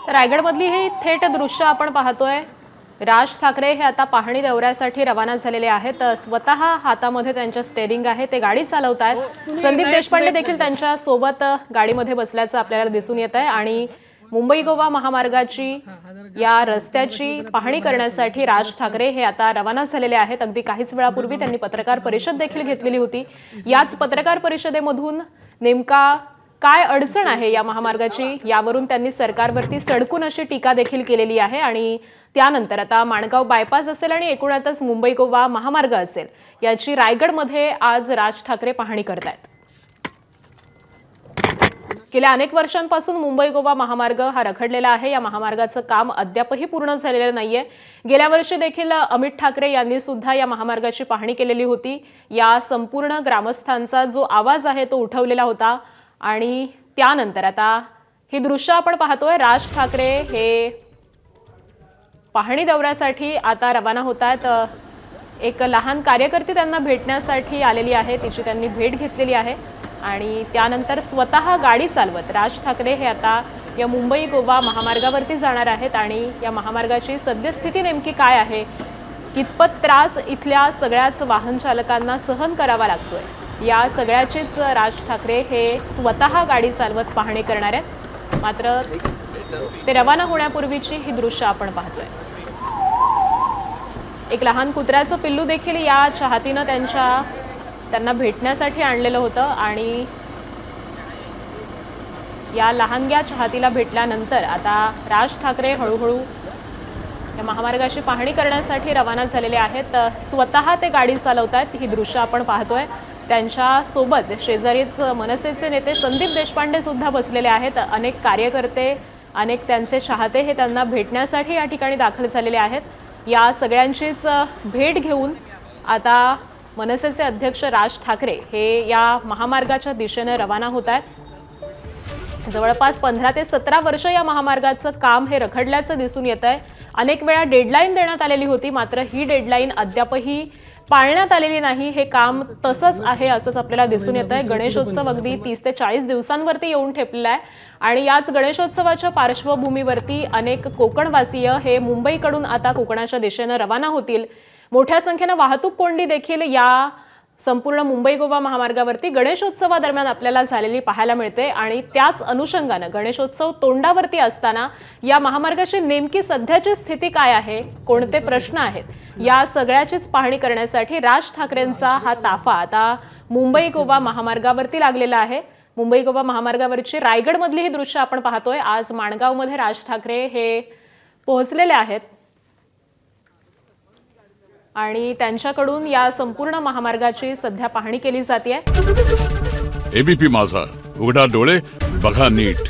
रायगडमधली ही थेट दृश्य आपण पाहतोय। राज ठाकरे हे आता पाहणी दौऱ्यासाठी रवाना झालेले आहेत। स्वतः हातामध्ये त्यांच्या स्टेअरिंग आहे, ते गाडी चालवतात। संदीप देशपांडे देखील त्यांच्या सोबत गाडीमध्ये बसल्याचं आपल्याला दिसून येत आहे आणि मुंबई गोवा महामार्गाची या रस्त्याची पाहणी करण्यासाठी राज ठाकरे हे आता रवाना झालेले आहेत। अगदी काहीच वेळापूर्वी त्यांनी पत्रकार परिषद देखील घेतलेली होती। याच पत्रकार परिषदेमधून नेमका काय अडचण आहे या महामार्गाची यावरून त्यांनी सरकारवरती सडकून अशी टीका देखील केलेली आहे आणि त्यानंतर आता माणगाव बायपास असेल आणि एकूणच मुंबई गोवा महामार्ग असेल याची रायगडमध्ये आज राज ठाकरे पाहणी करतायत। गेल्या अनेक वर्षांपासून मुंबई गोवा महामार्ग हा रखडलेला आहे। या महामार्गाचं काम अद्यापही पूर्ण झालेलं नाहीये। गेल्या वर्षी देखील अमित ठाकरे यांनी सुद्धा या महामार्गाची पाहणी केलेली होती। या संपूर्ण ग्रामस्थांचा जो आवाज आहे तो उठवलेला होता आणि त्यानंतर आता ही दृश्य आपण पाहतोय। राज ठाकरे हे पाहणी दौऱ्यासाठी आता रवाना होतात। एक लहान कार्यकर्ती त्यांना भेटण्यासाठी आलेली आहे, तिची त्यांनी भेट घेतलेली आहे आणि त्यानंतर स्वतः गाडी चालवत राज ठाकरे हे आता या मुंबई गोवा महामार्गावरती जाणार आहेत आणि या महामार्गाची सद्यस्थिती नेमकी काय आहे, कितपत त्रास इथल्या सगळ्याच वाहन चालकांना सहन करावा लागतोय, या सगळ्याचीच राज ठाकरे हे स्वतः गाडी चालवत पाहणी करणार आहेत। मात्र ते रवाना होण्यापूर्वीची ही दृश्य आपण पाहतोय। एक लहान कुत्र्याचं पिल्लू देखील या चाहतीनं त्यांना भेटण्यासाठी आणलेलं होतं आणि या लहानग्या चाहतीला भेटल्यानंतर आता राज ठाकरे हळूहळू या महामार्गाची पाहणी करण्यासाठी रवाना झालेले आहेत। स्वतः ते गाडी चालवतात, ही दृश्य आपण पाहतोय। त्यांच्या सोबत शेजारीच मनसेचे नेते संदीप देशपांडे सुद्धा बसलेले आहेत। अनेक कार्यकर्ते, अनेक त्यांचे चाहते हे त्यांना भेटण्यासाठी या ठिकाणी दाखल झालेले आहेत। या सगळ्यांचीच भेट घेऊन आता मनसेचे अध्यक्ष राज ठाकरे हे या महामार्गाच्या दिशेने रवाना होत आहेत। जवळपास 15 ते 17 वर्ष या महामार्गाचं काम हे रखडल्याचं दिसून येत आहे। अनेक वेळा डेडलाईन देण्यात आलेली होती, मात्र ही डेडलाईन अद्यापही पाळण्यात आलेली नाही। हे काम तसंच आहे असंच आपल्याला दिसून येत आहे। गणेशोत्सव अगदी 30 ते 40 दिवसांवरती येऊन ठेपलेला आहे आणि याच गणेशोत्सवाच्या पार्श्वभूमीवरती अनेक कोकणवासीय हे मुंबईकडून आता कोकणाच्या दिशेने रवाना होतील। मोठ्या संख्येने वाहतूक कोंडी देखील या संपूर्ण मुंबई गोवा महामार्गावरती गणेशोत्सवादरम्यान आपल्याला झालेली पाहायला मिळते आणि त्याच अनुषंगाने गणेशोत्सव तोंडावरती असताना या महामार्गाची नेमकी सध्याची स्थिती काय आहे, कोणते प्रश्न आहेत, या सगळ्याचीच पाहणी करण्यासाठी राज ठाकरेंचा हा ताफा आता मुंबई गोवा महामार्गावरती लागलेला आहे। मुंबई गोवा महामार्गावरची रायगडमधली ही दृश्य आपण पाहतोय। आज माणगावमध्ये राज ठाकरे हे पोहोचलेले आहेत आणि त्यांच्याकडून या संपूर्ण महामार्गाची सध्या पाहणी केली जाते। एबीपी माझा, उघडा डोळे बघा नीट।